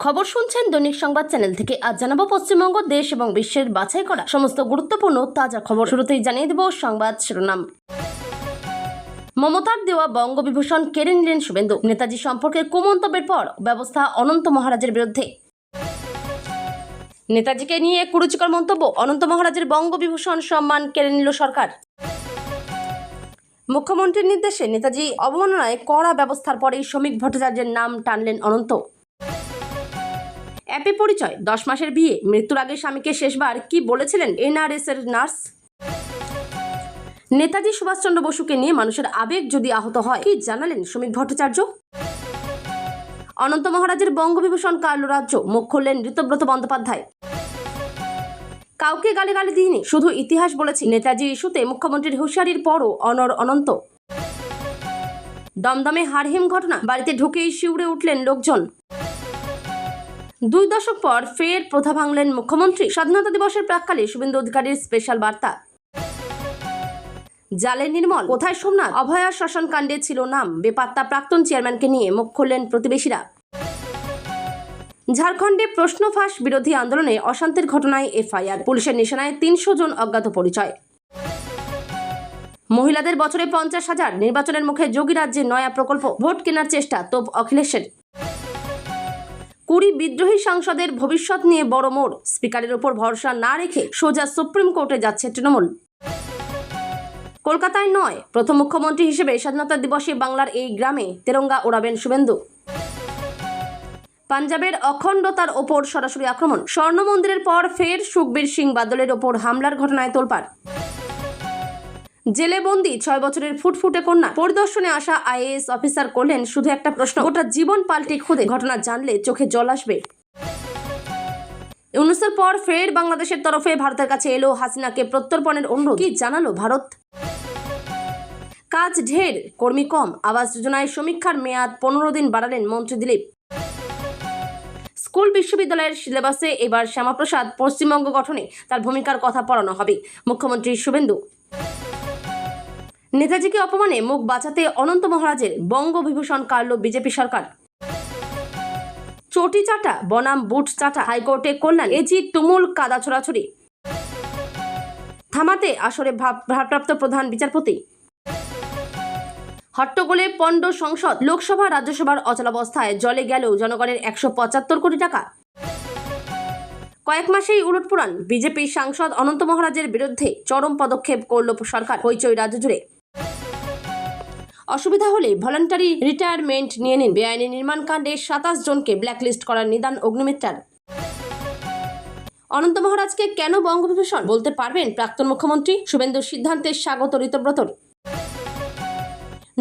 খবর শুনছেন দৈনিক সংবাদ চ্যানেল থেকে। আজ জানাবো পশ্চিমবঙ্গ, দেশ এবং বিশ্বের বাছাই করা সমস্ত গুরুত্বপূর্ণ তাজা খবর। শুরুতেই জানিয়ে দেব সংবাদ শিরোনাম। মমতার দেওয়া বঙ্গবিভূষণ কেড়ে নিলেন শুভেন্দু। নেতাজি সম্পর্কে কুমন্তব্যের পর ব্যবস্থা অনন্ত মহারাজের বিরুদ্ধে। নেতাজিকে নিয়ে কুরুচিকর মন্তব্য, অনন্ত মহারাজের বঙ্গবিভূষণ সম্মান কেড়ে নিল সরকার। মুখ্যমন্ত্রীর নির্দেশে নেতাজি অবমাননায় কড়া ব্যবস্থার পরেই শ্রমিক ভট্টাচার্যের নাম টানলেন অনন্ত। অ্যাপে পরিচয়, 10 মাসের বিয়ে, মৃত্যুর আগে স্বামীকে শেষবার কি বলেছিলেন এনআরএস এর নার্স। নেতাজি সুভাষচন্দ্র বসুকে নিয়ে মানুষের আবেগ যদি আহত হয়, কি জানালেন শ্রমিক ভট্টাচার্য। অনন্ত মহারাজের বঙ্গবিভূষণ কার্ল রাজ্য, মুখ খুললেন ঋতব্রত বন্দ্যোপাধ্যায়। কাউকে গালি দিইনি, শুধু ইতিহাস বলেছি। নেতাজি ইস্যুতে মুখ্যমন্ত্রীর হুঁশিয়ারির পরও অনড় অনন্ত। দমদমে হাড়হিম ঘটনা, বাড়িতে ঢুকেই শিউরে উঠলেন লোকজন। 2 দশক পর ফের প্রথা ভাঙলেন মুখ্যমন্ত্রী। স্বাধীনতা দিবসের প্রাক্কালে শুভেন্দু অধিকারীর স্পেশাল বার্তা। জালে নির্মল, কোথায় সোমনাথ। অভয়া শ্মশান কাণ্ডে ছিল নাম, বেপাত্তা প্রাক্তন চেয়ারম্যানকে নিয়ে মুখ খুললেন প্রতিবেশীরা। ঝাড়খণ্ডে প্রশ্ন ফাঁস বিরোধী আন্দোলনে অশান্তির ঘটনায় এফআইআর, পুলিশের নিশানায় 300 জন অজ্ঞাত পরিচয়। মহিলাদের বছরে 50,000, নির্বাচনের মুখে যোগী রাজ্যের নয়া প্রকল্প, ভোট কেনার চেষ্টা তোপ অখিলেশের। 20 বিদ্রোহী সাংসদের ভবিষ্যৎ নিয়ে বড় মোড়, স্পিকারের উপর ভরসা না রেখে সোজা সুপ্রিম কোর্টে যাচ্ছে তৃণমূল। কলকাতায় নয়, প্রথম মুখ্যমন্ত্রী হিসেবে স্বাধীনতা দিবসে বাংলার এই গ্রামে তেরঙ্গা ওড়াবেন শুভেন্দু। পাঞ্জাবের অখণ্ডতার ওপর সরাসরি আক্রমণ, স্বর্ণ মন্দিরের পর ফের সুখবীর সিং বাদলের ওপর হামলার ঘটনায় তোলপাড়। জেলে বন্দি 6 বছরের ফুটফুটে কন্যা, পরিদর্শনে আসা আইএএস অফিসার করলেন শুধু একটা প্রশ্ন, গোটা জীবন পাল্টে খুদে। ঘটনা জানলে চোখে জল আসবে। 19 পর ফের বাংলাদেশের তরফে ভারতের কাছে এলো হাসিনাকে প্রত্যর্পণের অনুরোধ, কি জানালো ভারত। কাজ ঢের, কর্মী কম, আবাস যোজনায় সমীক্ষার মেয়াদ 15 দিন বাড়ালেন মন্ত্রী দিলীপ। স্কুল বিশ্ববিদ্যালয়ের সিলেবাসে এবার শ্যামাপ্রসাদ পশ্চিমবঙ্গ গঠনে তার ভূমিকার কথা পড়ানো হবে, মুখ্যমন্ত্রী শুভেন্দু। নেতাজিকে অপমানে মুখ বাঁচাতে অনন্ত মহারাজের বঙ্গবিভূষণ কাড়ল বিজেপি সরকার। চটি চাটা বনাম বুট চাটা, হাইকোর্টে কল্যাণ এজি তুমুল কাদা ছোড়াছড়ি। থামাতে আসরে ভারপ্রাপ্ত প্রধান বিচারপতি। হট্টগোলে পণ্ড সংসদ, লোকসভা রাজ্যসভার অচলাবস্থায় জলে গেলেও জনগণের 175 কোটি টাকা। কয়েক মাসেই উলটপুরাণ, বিজেপি সাংসদ অনন্ত মহারাজের বিরুদ্ধে চরম পদক্ষেপ করল সরকার, হইচই রাজ্য জুড়ে। অসুবিধা হলে ভলান্টারি রিটায়ারমেন্ট নিয়ে নিন, বেআইনি নির্মাণ কাণ্ডে 27 জনকে ব্ল্যাকলিস্ট করার নিদান অগ্নিমিত্রার। অনন্ত মহারাজকে কেন বঙ্গবিভূষণ বলতে পারবেন প্রাক্তন মুখ্যমন্ত্রী, শুভেন্দুর সিদ্ধান্তে স্বাগত ঋতব্রতর।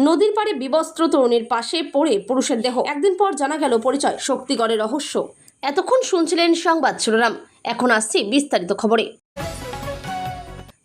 নদীর পাড়ে বিবস্ত্র তরুণীর পাশে পড়ে পুরুষের দেহ, একদিন পর জানা গেল পরিচয়, শক্তিগড়ের রহস্য। এতক্ষণ শুনছিলেন সংবাদ শিরোনাম, এখন আসছি বিস্তারিত খবরে।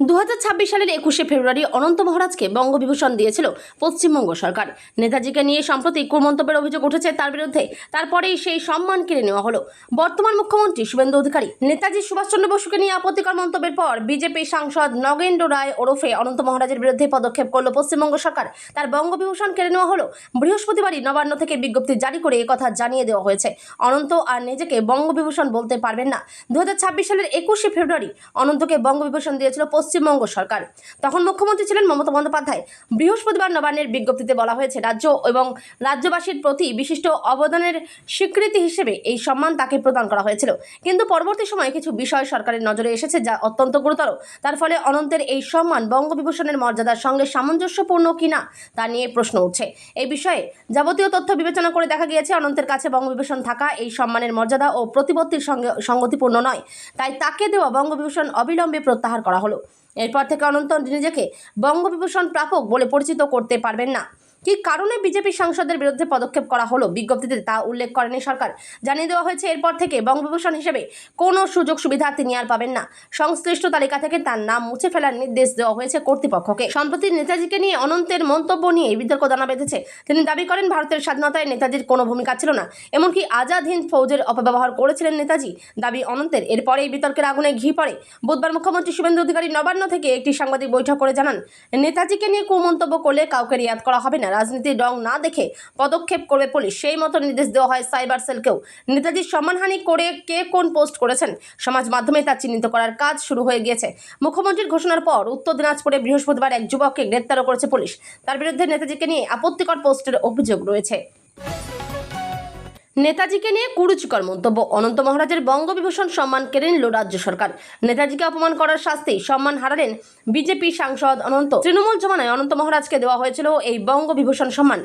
2026 সালের 21শে ফেব্রুয়ারি অনন্ত মহারাজকে বঙ্গবিভূষণ দিয়েছিল পশ্চিমবঙ্গ সরকার। নেতাজিকে নিয়ে সম্প্রতি কুমন্তব্যের অভিযোগ উঠেছে তার বিরুদ্ধে, তারপরেই সেই সম্মান কেড়ে নেওয়া হলো বর্তমান মুখ্যমন্ত্রী শুভেন্দু অধিকারী। নেতাজি সুভাষচন্দ্র বসুকে নিয়ে আপত্তিকর মন্তব্যের পর বিজেপি সাংসদ নগেন্দ্র রায় ওরফে অনন্ত মহারাজের বিরুদ্ধে পদক্ষেপ করল পশ্চিমবঙ্গ সরকার। তার বঙ্গবিভূষণ কেড়ে নেওয়া হলো। বৃহস্পতিবারই নবান্ন থেকে বিজ্ঞপ্তি জারি করে একথা জানিয়ে দেওয়া হয়েছে, অনন্ত আর নিজেকে বঙ্গবিভূষণ বলতে পারবেন না। 2026 সালের 21শে ফেব্রুয়ারি অনন্তকে বঙ্গবিভূষণ দিয়েছিল পশ্চিমবঙ্গ সরকার। তখন মুখ্যমন্ত্রী ছিলেন মমতা বন্দ্যোপাধ্যায়। বৃহস্পতিবার নবান্নের বিজ্ঞপ্তিতে বলা হয়েছে, রাজ্য এবং রাজ্যবাসীর প্রতি বিশিষ্ট অবদানের স্বীকৃতি হিসেবে এই সম্মান তাকে প্রদান করা হয়েছিল। কিন্তু পরবর্তী সময়ে কিছু বিষয় সরকারের নজরে এসেছে যা অত্যন্ত গুরুতর। তার ফলে অনন্তের এই সম্মান বঙ্গবিভূষণের মর্যাদার সঙ্গে সামঞ্জস্যপূর্ণ কিনা তা নিয়ে প্রশ্ন উঠছে। এই বিষয়ে যাবতীয় তথ্য বিবেচনা করে দেখা গিয়েছে, অনন্তের কাছে বঙ্গবিভূষণ থাকা এই সম্মানের মর্যাদা ও প্রতিপত্তির সঙ্গে সঙ্গতিপূর্ণ নয়। তাই তাকে দেওয়া বঙ্গবিভূষণ অবিলম্বে প্রত্যাহার করা হলো। এরপর থেকে অনন্ত নিজেকে বঙ্গবিভূষণ প্রাপক বলে পরিচিত করতে পারবেন না। কি কারণে বিজেপি সাংসদের বিরুদ্ধে পদক্ষেপ করা হলো বিজ্ঞপ্তিতে তা উল্লেখ করেনি সরকার। জানিয়ে দেওয়া হয়েছে, এরপর থেকে বঙ্গবিভূষণ হিসেবে কোনো সুযোগ সুবিধা তিনি আর পাবেন না। সংশ্লিষ্ট তালিকা থেকে তার নাম মুছে ফেলার নির্দেশ দেওয়া হয়েছে কর্তৃপক্ষকে। সম্প্রতি নেতাজিকে নিয়ে অনন্তের মন্তব্য নিয়ে বিতর্ক দানা বেঁধেছে। তিনি দাবি করেন, ভারতের স্বাধীনতায় নেতাজির কোনো ভূমিকা ছিল না, এমনকি আজাদ হিন্দ ফৌজের অপব্যবহার করেছিলেন নেতাজি, দাবি অনন্তের। এরপরে এই বিতর্কের আগুনে ঘি পড়ে। বুধবার মুখ্যমন্ত্রী শুভেন্দু অধিকারী নবান্ন থেকে একটি সাংবাদিক বৈঠক করে জানান, নেতাজিকে নিয়ে কুমন্তব্য করলে কাউকে রিয়াদ করা হবে না। রাজনীতির রং না দেখে পদক্ষেপ করবে পুলিশ, সেই মতো নির্দেশ দেওয়া হয় সাইবার সেলকেও। নেতাজির সম্মানহানি করে কে কোন পোস্ট করেছেন সমাজ মাধ্যমে তা চিহ্নিত করার কাজ শুরু হয়ে গিয়েছে। মুখ্যমন্ত্রীর ঘোষণার পর উত্তর দিনাজপুরে বৃহস্পতিবার এক যুবককে গ্রেপ্তারও করেছে পুলিশ। তার বিরুদ্ধে নেতাজিকে নিয়ে আপত্তিকর পোস্টের অভিযোগ রয়েছে। নেতাজিকে নিয়ে কুরুচিকর মন্তব্য, অনন্ত মহারাজের বঙ্গবিভূষণ সম্মান কেড়ে নিল রাজ্য সরকার। নেতাজিকে অপমান করার শাস্তি, সম্মান হারালেন বিজেপি সাংসদ অনন্ত। তৃণমূল জমানায় অনন্ত মহারাজকে দেওয়া হয়েছিল এই বঙ্গবিভূষণ সম্মান।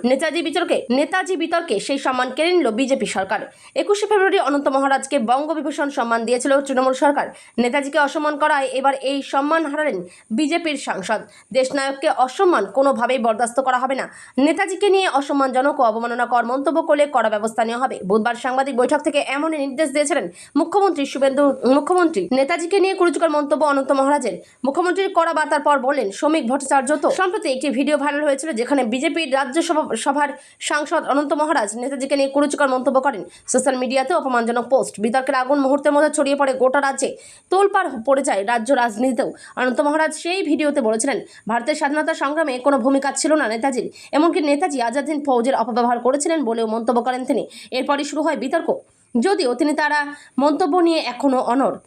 নেতাজি বিতর্কে সেই সম্মান কেড়ে নিল বিজেপি সরকার। 21শে ফেব্রুয়ারি অনন্ত মহারাজকে বঙ্গবিভূষণ সম্মান দিয়েছিল তৃণমূল সরকার। নেতাজিকে অসম্মান করায় এবার এই সম্মান হারালেন বিজেপির সাংসদ। দেশনায়ককে অসম্মান কোনোভাবেই বরদাস্ত করা হবে না। নেতাজিকে নিয়ে অসম্মানজনক ও অবমাননাকর মন্তব্য করলে কড়া ব্যবস্থা নেওয়া হবে। বুধবার সাংবাদিক বৈঠক থেকে এমনই নির্দেশ দিয়েছিলেন মুখ্যমন্ত্রী। নেতাজিকে নিয়ে কুরুচিকর মন্তব্য অনন্ত মহারাজের। মুখ্যমন্ত্রীর কড়া বার্তার পর বললেন শ্রমিক ভট্টাচার্য। তো সম্প্রতি একটি ভিডিও ভাইরাল হয়েছিল যেখানে বিজেপির রাজ্যসভার সাংসদ অনন্ত মহারাজ নেতাজিকে নিয়ে কুরুচিকর মন্তব্য করেন। সোশ্যাল মিডিয়াতে অপমানজনক পোস্ট, বিতর্কের আগুন মুহূর্তের মধ্যে ছড়িয়ে পড়ে গোটা রাজ্যে, তোলপাড় পড়ে যায় রাজ্য রাজনীতিতেও। অনন্ত মহারাজ সেই ভিডিওতে বলেছিলেন ভারতের স্বাধীনতা সংগ্রামে কোনো ভূমিকা ছিল না নেতাজির, এমনকি নেতাজি আজাদ হিন্দ ফৌজের অপব্যবহার করেছিলেন বলেও মন্তব্য করেন তিনি। এরপরই শুরু হয় বিতর্ক, যদিও তিনি তারা মন্তব্য নিয়ে এখনও অনড়।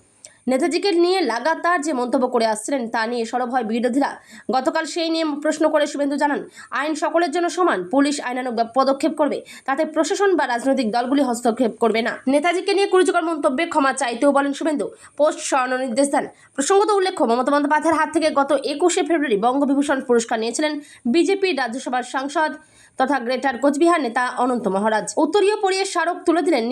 নেতাজিকে নিয়ে লাগাতার যে মন্তব্য করে আসছিলেন তা নিয়ে সরব হয় বিরোধীরা। গতকাল সেই নিয়ে প্রশ্ন করে শুভেন্দু জানান, আইন সকলের জন্য সমান, পুলিশ আইনানুগ পদক্ষেপ করবে, তাতে প্রশাসন বা রাজনৈতিক দলগুলি হস্তক্ষেপ করবে না। নেতাজিকে নিয়ে কুরুচিকর মন্তব্যে ক্ষমা চাইতেও বলেন শুভেন্দু, পোস্ট সরানোর নির্দেশ দেন। প্রসঙ্গত উল্লেখ্য, মমতা বন্দ্যোপাধ্যায়ের হাত থেকে গত 21শে ফেব্রুয়ারি বঙ্গবিভূষণ পুরস্কার নিয়েছিলেন বিজেপির রাজ্যসভার সাংসদ তথা গ্রেটার কোচবিহার নেতা অনন্ত মহারাজ। উত্তরীয় পরিয়ে স্মারক তুলে দিলেন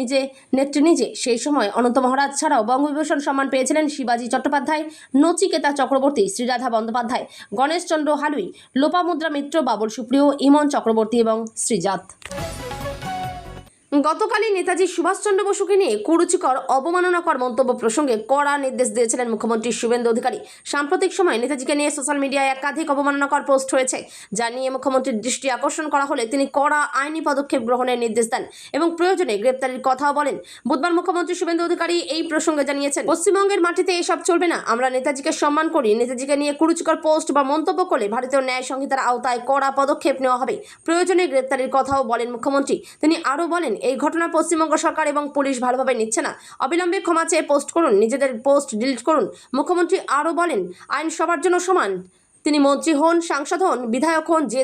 নেত্রী নিজে। সেই সময় অনন্ত মহারাজ ছাড়াও বঙ্গবিভূষণ সম্মান পেয়েছিলেন শিবাজি চট্টোপাধ্যায়, নচিকেতা চক্রবর্তী, শ্রীরাধা বন্দ্যোপাধ্যায়, গণেশ চন্দ্র হালুই, লোপামুদ্রা মিত্র, বাবুল সুপ্রিয়, ইমন চক্রবর্তী এবং শ্রীজাত। গতকালই নেতাজি সুভাষচন্দ্র বসুকে নিয়ে কুরুচিকর অবমাননাকর মন্তব্য প্রসঙ্গে কড়া নির্দেশ দিয়েছিলেন মুখ্যমন্ত্রী শুভেন্দু অধিকারী। সাম্প্রতিক সময়ে নেতাজিকে নিয়ে সোশ্যাল মিডিয়ায় একাধিক অবমাননাকর পোস্ট হয়েছে, যা নিয়ে মুখ্যমন্ত্রীর দৃষ্টি আকর্ষণ করা হলে তিনি কড়া আইনি পদক্ষেপ গ্রহণের নির্দেশ দেন এবং প্রয়োজনে গ্রেপ্তারির কথাও বলেন। বুধবার মুখ্যমন্ত্রী শুভেন্দু অধিকারী এই প্রসঙ্গে জানিয়েছেন, পশ্চিমবঙ্গের মাটিতে এসব চলবে না। আমরা নেতাজিকে সম্মান করি। নেতাজিকে নিয়ে কুরুচিকর পোস্ট বা মন্তব্য করলে ভারতীয় ন্যায় সংহিতার আওতায় কড়া পদক্ষেপ নেওয়া হবে। প্রয়োজনে গ্রেপ্তারির কথাও বলেন মুখ্যমন্ত্রী। তিনি আরও বলেন, এই ঘটনা পশ্চিমবঙ্গ সরকার এবং পুলিশ ভালোভাবে নিচ্ছে না। অবিলম্বে ক্ষমা চেয়ে পোস্ট করুন, নিজেদের পোস্ট ডিলিট করুন। মুখ্যমন্ত্রী আরও বলেন, আইন সবার জন্য সমান। তিনি মন্ত্রী হন, সাংসদ হন, বিধায়ক হন, যে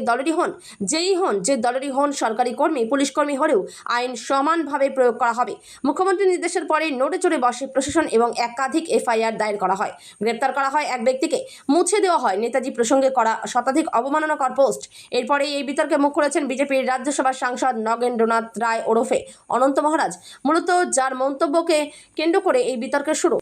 দলেরই হন, সরকারি কর্মী, পুলিশ কর্মী হলেও আইন সমানভাবে প্রয়োগ করা হবে। মুখ্যমন্ত্রীর নির্দেশের পরে নড়ে চড়ে বসে প্রশাসন এবং একাধিক এফআইআর দায়ের করা হয়। গ্রেপ্তার করা হয় এক ব্যক্তিকে, মুছে দেওয়া হয় নেতাজি প্রসঙ্গে করা শতাধিক অবমাননাকর পোস্ট। এরপরে এই বিতর্কে মুখ খুলেছেন বিজেপির রাজ্যসভার সাংসদ নগেন্দ্রনাথ রায় ওরফে অনন্ত মহারাজ, মূলত যার মন্তব্যকে কেন্দ্র করে এই বিতর্কের শুরু।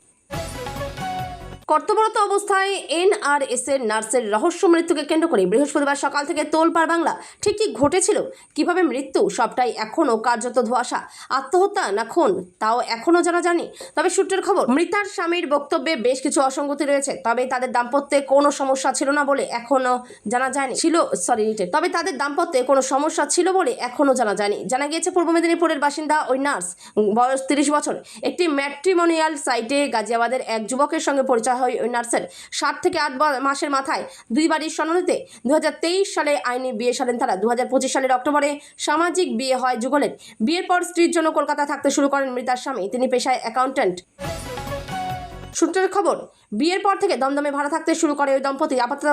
কর্তব্যরত অবস্থায় এনআরএসের নার্সের রহস্য মৃত্যুকে কেন্দ্র করে বৃহস্পতিবার সকাল থেকে তোলপাড় বাংলা। ঠিক কি ঘটেছিল, কিভাবে মৃত্যু, সবটাই এখনও কার্যত ধোঁয়াশা। আত্মহত্যা না খুন তাও এখনও জানা যায়নি। তবে সূত্রের খবর, মৃতার স্বামীর বক্তব্যে বেশ কিছু অসঙ্গতি রয়েছে। তবে তাদের দাম্পত্যে কোনো সমস্যা ছিল না বলে এখনও জানা যায়নি। জানা গিয়েছে পূর্ব মেদিনীপুরের বাসিন্দা ওই নার্স, বয়স 30 বছর, একটি ম্যাট্রিমোনিয়াল সাইটে গাজিয়াবাদের এক যুবকের সঙ্গে পরিচয় হয় ওই নার্সের। 7 থেকে 8 মাসের মাথায় দুই বাড়ির সম্মতিতে 2023 সালে আইনি বিয়ে সারেন তারা। 2025 সালের অক্টোবরে সামাজিক বিয়ে হয় যুগলের। বিয়ের পর স্ত্রীর জন্য কলকাতা থাকতে শুরু করেন মৃতার স্বামী। তিনি পেশায় অ্যাকাউন্ট্যান্ট। সূত্রের খবর, বিয়ের পর থেকে দমদমে ভাড়া থাকতে শুরু করে ওই দম্পতি। আপাতত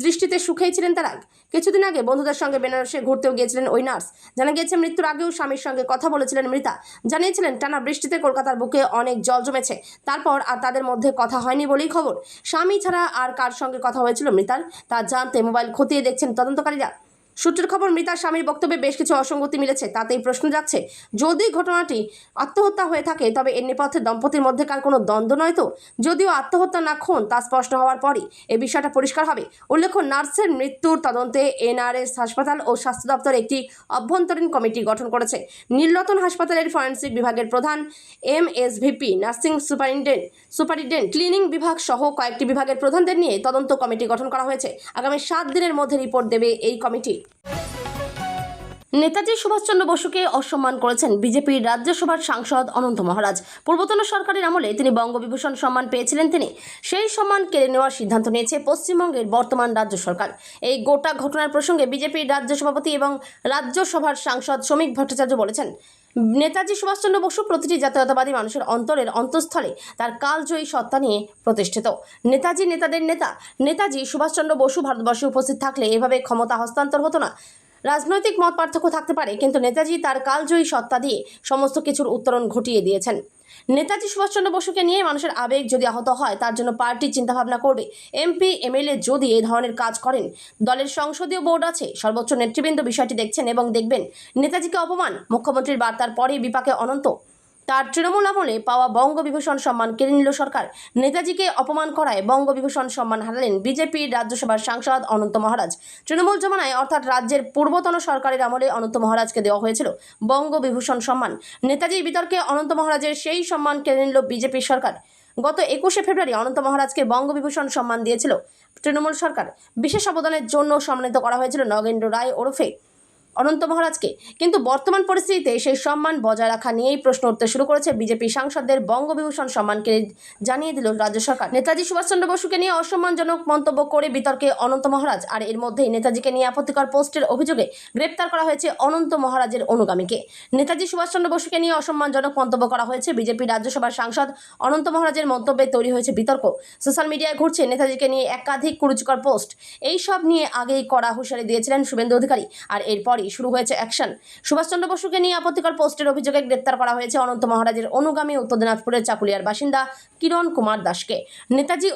দৃষ্টিতে সুখেই ছিলেন তারা। কিছুদিন আগে বন্ধুদের সঙ্গে বেনারসে ঘুরতেও গিয়েছিলেন ওই নার্স। জানা গিয়েছে মৃত্যুর আগেও স্বামীর সঙ্গে কথা বলেছিলেন মৃতা। জানিয়েছিলেন টানা বৃষ্টিতে কলকাতার বুকে অনেক জল জমেছে। তারপর আর তাদের মধ্যে কথা হয়নি বলেই খবর। স্বামী ছাড়া আর কার সঙ্গে কথা হয়েছিল মৃতার তা জানতে মোবাইল খতিয়ে দেখছেন তদন্তকারীরা। সূত্রের খবর, মৃতার স্বামীর বক্তব্যে বেশ কিছু অসঙ্গতি মিলেছে। তাতেই প্রশ্ন জাগছে, যদি ঘটনাটি আত্মহত্যা হয়ে থাকে তবে এর নেপথ্যে দম্পতির মধ্যেকার কোনো দ্বন্দ্ব নয় তো। যদিও আত্মহত্যা না খুন তা স্পষ্ট হওয়ার পরই এই বিষয়টা পরিষ্কার হবে। উল্লেখ্য, নার্সের মৃত্যুর তদন্তে এনআরএস হাসপাতাল ও স্বাস্থ্য দপ্তর একটি অভ্যন্তরীণ কমিটি গঠন করেছে। নীলরতন হাসপাতালের ফরেন্সিক বিভাগের প্রধান, এমএসভিপি, নার্সিং সুপারিনটেন্ডেন্ট, ক্লিনিং বিভাগ সহ কয়েকটি বিভাগের প্রধানদের নিয়ে তদন্ত কমিটি গঠন করা হয়েছে। আগামী 7 দিনের মধ্যে রিপোর্ট দেবে এই কমিটি। নেতাজি সুভাষচন্দ্র বসুকে অসম্মান করেছেন বিজেপির রাজ্যসভার সাংসদ অনন্ত মহারাজ। পূর্বতন সরকারের আমলে তিনি বঙ্গবিভূষণ সম্মান পেয়েছিলেন। তিনি সেই সম্মান কেড়ে নেওয়ার সিদ্ধান্ত নিয়েছে পশ্চিমবঙ্গের বর্তমান রাজ্য সরকার। এই গোটা ঘটনার প্রসঙ্গে বিজেপির রাজ্য সভাপতি এবং রাজ্যসভার সাংসদ শ্রমিক ভট্টাচার্য বলেছেন, নেতাজি সুভাষচন্দ্র বসু প্রতিটি জাতীয়তাবাদী মানুষের অন্তরের অন্তঃস্থলে তার কালজয়ী সত্তা নিয়ে প্রতিষ্ঠিত। নেতাজি নেতাদের নেতা। নেতাজি সুভাষচন্দ্র বসু ভারতবর্ষে উপস্থিত থাকলে এভাবে ক্ষমতা হস্তান্তর হতো না। রাজনৈতিক মত পার্থক্য থাকতে পারে, কিন্তু নেতাজি তার কালজয়ী সত্তা দিয়ে সমস্ত কিছুর উত্তরণ ঘটিয়ে দিয়েছেন। নেতাজি সুভাষচন্দ্র বসুকে নিয়ে মানুষের আবেগ যদি আহত হয়, তার জন্য পার্টি চিন্তাভাবনা করবে। এমপি এমএলএ যদি এই ধরনের কাজ করেন, দলের সংসদীয় বোর্ড আছে, সর্বোচ্চ নেতৃবৃন্দ বিষয়টি দেখছেন এবং দেখবেন। নেতাজিকে অপমান, মুখ্যমন্ত্রীর বার্তার পরে বিপাকে অনন্ত। তার তৃণমূল আমলে পাওয়া বঙ্গবিভূষণ সম্মান কেড়ে নিল সরকার। নেতাজিকে অপমান করায় বঙ্গবিভূষণ সম্মান হারালেন বিজেপির রাজ্যসভার সাংসদ অনন্ত মহারাজ। তৃণমূল জমানায় অর্থাৎ রাজ্যের পূর্বতন সরকারের আমলে অনন্ত মহারাজকে দেওয়া হয়েছিল বঙ্গবিভূষণ সম্মান। নেতাজির বিতর্কে অনন্ত মহারাজের সেই সম্মান কেড়ে নিল বিজেপির সরকার। গত 21শে ফেব্রুয়ারি অনন্ত মহারাজকে বঙ্গবিভূষণ সম্মান দিয়েছিল তৃণমূল সরকার। বিশেষ অবদানের জন্য সম্মানিত করা হয়েছিল নগেন্দ্র রায় ওরফে অনন্ত মহারাজকে। কিন্তু বর্তমান পরিস্থিতিতে সেই সম্মান বজায় রাখা নিয়েই প্রশ্ন উঠতে শুরু করেছে বিজেপি সাংসদদের। বঙ্গবিভূষণ সম্মানকে জানিয়ে দিল রাজ্য সরকার। নেতাজি সুভাষচন্দ্র বসুকে নিয়ে অসম্মানজনক মন্তব্য করে বিতর্কে অনন্ত মহারাজ। আর এর মধ্যেই নেতাজিকে নিয়ে আপত্তিকর পোস্টের অভিযোগে গ্রেপ্তার করা হয়েছে অনন্ত মহারাজের অনুগামীকে। নেতাজি সুভাষচন্দ্র বসুকে নিয়ে অসম্মানজনক মন্তব্য করা হয়েছে বিজেপি রাজ্যসভার সাংসদ অনন্ত মহারাজের মন্তব্যে তৈরি হয়েছে বিতর্ক। সোশ্যাল মিডিয়ায় ঘুরছে নেতাজিকে নিয়ে একাধিক কুরুচিকর পোস্ট। এই সব নিয়ে আগেই কড়া হুঁশিয়ারি দিয়েছিলেন শুভেন্দু অধিকারী, আর এরপরই শুরু হয়েছে অ্যাকশন। সুভাষচন্দ্র বসুকে নিয়ে আপত্তিকর পোস্টের অভিযোগে গ্রেপ্তার করা হয়েছে অনন্ত মহারাজের অনুগামী উত্তর দিনাজপুরের চাকুলিয়ার বাসিন্দা কিরণ কুমার দাসকে। নেতাজি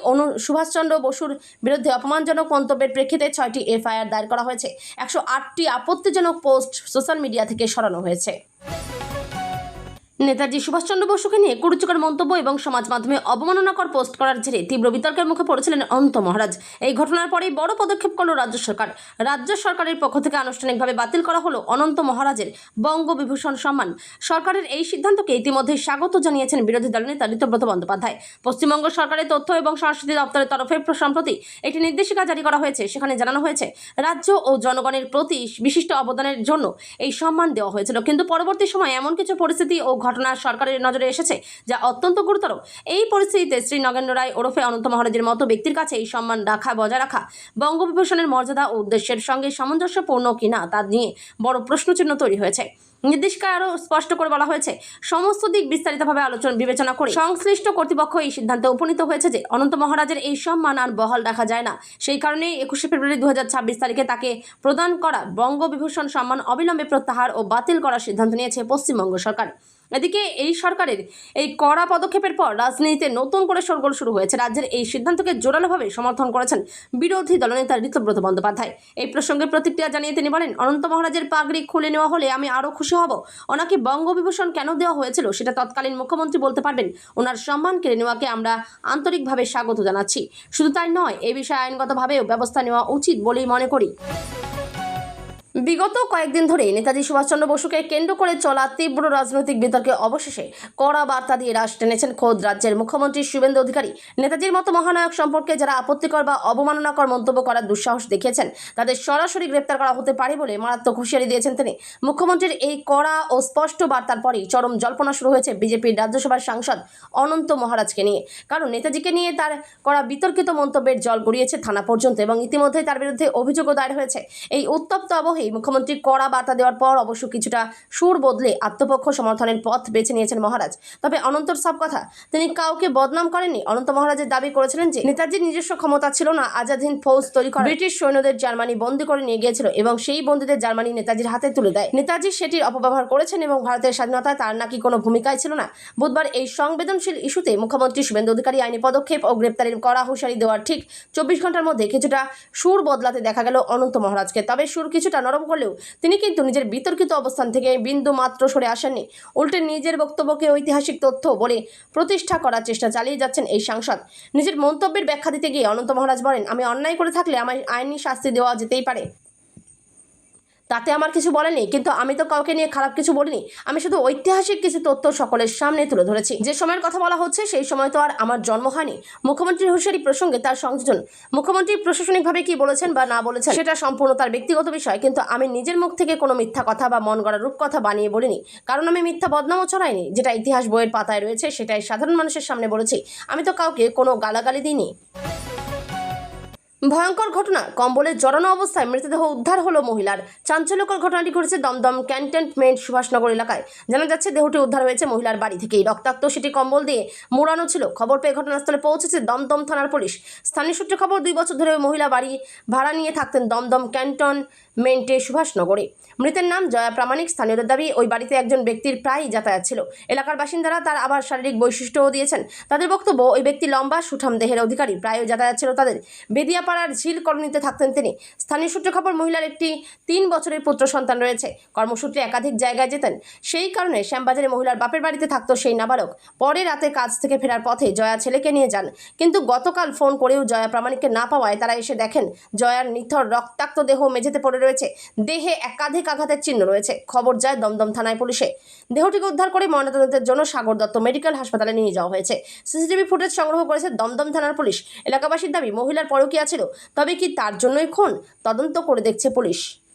সুভাষচন্দ্র বসুর বিরুদ্ধে অপমানজনক মন্তব্যের প্রেক্ষিতে 6টি এফআইআর দায়ের করা হয়েছে। 108টি আপত্তিজনক পোস্ট সোশ্যাল মিডিয়া থেকে সরানো হয়েছে। নেতাজি সুভাষচন্দ্র বসুকে নিয়ে কুরুচিকর মন্তব্য এবং সমাজ মাধ্যমে অবমাননাকর পোস্ট করার জেরে তীব্র বিতর্কের মুখে পড়েছিলেন অনন্ত মহারাজ। এই ঘটনার পরেই বড় পদক্ষেপ করল রাজ্য সরকার। রাজ্য সরকারের পক্ষ থেকে আনুষ্ঠানিকভাবে বাতিল করা হলো অনন্ত মহারাজের বঙ্গবিভূষণ সম্মান। সরকারের এই সিদ্ধান্তকে ইতিমধ্যে স্বাগত জানিয়েছেন বিরোধী দলনেতা ঋতব্রত বন্দ্যোপাধ্যায়। পশ্চিমবঙ্গ সরকারের তথ্য এবং সংস্কৃতি দপ্তরের তরফে সম্প্রতি একটি নির্দেশিকা জারি করা হয়েছে। সেখানে জানানো হয়েছে, রাজ্য ও জনগণের প্রতি বিশিষ্ট অবদানের জন্য এই সম্মান দেওয়া হয়েছিল, কিন্তু পরবর্তী সময়ে এমন কিছু পরিস্থিতি ও ঘটনা সরকারের নজরে এসেছে যা অত্যন্ত গুরুতর। এই পরিস্থিতিতে শ্রী নগেন্দ্র রায় ওরফে অনন্ত মহারাজের মতো ব্যক্তির কাছে এই সম্মান বজায় রাখা বঙ্গবিভূষণের মর্যাদা ও উদ্দেশ্যের সঙ্গে সামঞ্জস্যপূর্ণ কিনা তা নিয়ে বড় প্রশ্নচিহ্ন তৈরি হয়েছে। নির্দেশিকায় আরও স্পষ্ট করে বলা হয়েছে, সমস্ত দিক বিস্তারিতভাবে বিবেচনা করে সংশ্লিষ্ট কর্তৃপক্ষ এই সিদ্ধান্তে উপনীত হয়েছে যে অনন্ত মহারাজের এই সম্মান আর বহাল রাখা যায় না। সেই কারণেই 21শে ফেব্রুয়ারি 2026 তারিখে তাকে প্রদান করা বঙ্গবিভূষণ সম্মান অবিলম্বে প্রত্যাহার ও বাতিল করার সিদ্ধান্ত নিয়েছে পশ্চিমবঙ্গ সরকার। এদিকে এই সরকারের এই কড়া পদক্ষেপের পর রাজনীতিতে নতুন করে শোরগোল শুরু হয়েছে। রাজ্যের এই সিদ্ধান্তকে জোরালোভাবে সমর্থন করেছেন বিরোধী দলনেতা ঋতব্রত বন্দ্যোপাধ্যায়। এই প্রসঙ্গে প্রতিক্রিয়া জানিয়ে তিনি বলেন, অনন্ত মহারাজের পাগড়ি খুলে নেওয়া হলে আমি আরও খুশি হব। ওনাকে বঙ্গবিভূষণ কেন দেওয়া হয়েছিল সেটা তৎকালীন মুখ্যমন্ত্রী বলতে পারবেন। ওনার সম্মান কেড়ে নেওয়াকে আমরা আন্তরিকভাবে স্বাগত জানাচ্ছি। শুধু তাই নয়, এই বিষয়ে আইনগতভাবেও ব্যবস্থা নেওয়া উচিত বলেই মনে করি। বিগত কয়েকদিন ধরে নেতাজি সুভাষচন্দ্র বসুকে কেন্দ্র করে চলা তীব্র রাজনৈতিক বিতর্কে অবশেষে কড়া বার্তা দিয়ে রাশ টেনেছেন খোদ রাজ্যের মুখ্যমন্ত্রী শুভেন্দু অধিকারী। নেতাজির মতো মহানায়ক সম্পর্কে যারা আপত্তিকর বা অবমাননাকর মন্তব্য করার দুঃসাহস দেখিয়েছেন, তাদের সরাসরি গ্রেপ্তার করা হতে পারে বলে মারাত্মক হুঁশিয়ারি দিয়েছেন তিনি। মুখ্যমন্ত্রীর এই কড়া ও স্পষ্ট বার্তার পরেই চরম জল্পনা শুরু হয়েছে বিজেপির রাজ্যসভার সাংসদ অনন্ত মহারাজকে নিয়ে। কারণ নেতাজিকে নিয়ে তার করা বিতর্কিত মন্তব্যের জল গড়িয়েছে থানা পর্যন্ত এবং ইতিমধ্যে তার বিরুদ্ধে অভিযোগও দায়ের হয়েছে। এই উত্তপ্ত আবহে মুখ্যমন্ত্রী কড়া বার্তা দেওয়ার পর অবশ্য কিছুটা সুর বদলে আত্মপক্ষ সমর্থনের পথ বেছে নিয়েছেন মহারাজ। তবে অনন্তর সব কথা, তিনি কাউকে বদনাম করেননি। অনন্ত মহারাজের দাবি করেছিলেন যে নেতাজির নিজস্ব ক্ষমতা ছিল না আজাদহিন্দ ফৌজ তৈরি করা। ব্রিটিশ সৈন্যদের জার্মানি বন্দী করে নিয়ে গিয়েছিল এবং সেই বন্দীদের জার্মানি নেতাজির হাতে তুলে দেয়। নেতাজি সেটির অপব্যবহার করেছেন এবং ভারতের স্বাধীনতায় তার নাকি কোনো ভূমিকাই ছিল না। বুধবার এই সংবেদনশীল ইস্যুতে মুখ্যমন্ত্রী শুভেন্দু অধিকারী আইনি পদক্ষেপ ও গ্রেপ্তারের কড়া হুঁশিয়ারি দেওয়ার ঠিক 24 ঘন্টার মধ্যে কিছুটা সুর বদলাতে দেখা গেল অনন্ত মহারাজকে। তবে সুর কিছুটা নরম করলেও তিনি কিন্তু নিজের বিতর্কিত অবস্থান থেকে বিন্দু মাত্র সরে আসেননি। উল্টে নিজের বক্তব্যকে ঐতিহাসিক তথ্য বলে প্রতিষ্ঠা করার চেষ্টা চালিয়ে যাচ্ছেন এই সাংসদ। নিজের মন্তব্যের ব্যাখ্যা দিতে গিয়ে অনন্ত মহারাজ বলেন, আমি অন্যায় করে থাকলে আমার আইনি শাস্তি দেওয়া যেতেই পারে। তাতে আমার কিছু বলেনি, কিন্তু আমি তো কাউকে নিয়ে খারাপ কিছু বলিনি। আমি শুধু ঐতিহাসিক কিছু তথ্য সকলের সামনে তুলে ধরেছি। যে সময়ের কথা বলা হচ্ছে সেই সময় তো আর আমার জন্ম হয়নি। মুখ্যমন্ত্রীর হুঁশিয়ারি প্রসঙ্গে তার সংযোজন, মুখ্যমন্ত্রী প্রশাসনিকভাবে কি বলেছেন বা না বলেছেন সেটা সম্পূর্ণ তার ব্যক্তিগত বিষয়, কিন্তু আমি নিজের মুখ থেকে কোনো মিথ্যা কথা বা মন গড়া রূপকথা বানিয়ে বলিনি। কারণ আমি মিথ্যা বদনামও ছড়াইনি। যেটা ইতিহাস বইয়ের পাতায় রয়েছে সেটাই সাধারণ মানুষের সামনে বলেছি। আমি তো কাউকে কোনো গালাগালি দিইনি। ভয়ঙ্কর ঘটনা, কম্বলে জড়ানো অবস্থায় মৃতদেহ উদ্ধার হলো মহিলার। চাঞ্চল্যকর ঘটনাটি ঘটেছে দমদম ক্যান্টনমেন্ট সুভাষনগর এলাকায়। জানা যাচ্ছে দেহটি উদ্ধার হয়েছে মহিলার বাড়ি থেকেই। রক্তাক্ত সেটি কম্বল দিয়ে মোড়ানো ছিল। খবর পেয়ে ঘটনাস্থলে পৌঁছেছে দমদম থানার পুলিশ। স্থানীয় সূত্রে খবর, 2 বছর ধরে মহিলা বাড়ি ভাড়া নিয়ে থাকতেন দমদম ক্যান্টনমেন্টে সুভাষনগরে। মৃতের নাম জয়া প্রামাণিক। স্থানীয়দের দাবি ওই বাড়িতে একজন ব্যক্তির প্রায়ই যাতায়াত ছিল। এলাকার বাসিন্দারা তার আবার শারীরিক বৈশিষ্ট্যও দিয়েছেন। তাদের বক্তব্য, ওই ব্যক্তি লম্বা সুঠাম দেহের অধিকারী, প্রায়ই যাতায়াত ছিল তাদের। বেদিয়াপাড়ার ঝিল কলোনিতে থাকতেন তিনি। স্থানীয় সূত্রে খবর, মহিলার একটি 3 বছরের পুত্র সন্তান রয়েছে। কর্মসূত্রে একাধিক জায়গায় যেতেন। সেই কারণে শ্যামবাজারে মহিলার বাপের বাড়িতে থাকতো সেই নাবালক। পরে রাতে কাজ থেকে ফেরার পথে জয়া ছেলেকে নিয়ে যান, কিন্তু গতকাল ফোন করেও জয়া প্রামাণিককে না পাওয়ায় তারা এসে দেখেন জয়ার নিথর রক্তাক্ত দেহ মেঝেতে পড়ে রয়েছে। দেহে একাধিক আঘাতের চিহ্ন রয়েছে। খবর যায় দমদম থানায় পুলিশে। দেহটিকে উদ্ধার করে ময়নাতদন্তের জন্য সাগর দত্ত মেডিকেল হাসপাতালে নিয়ে যাওয়া হয়েছে। সিসিটিভি ফুটেজ সংগ্রহ করেছে দমদম থানার পুলিশ। এলাকাবাসীর দাবি, মহিলার পরকীয়া ছিল, তবে কি তার জন্যই খুন? তদন্ত করে দেখছে পুলিশ।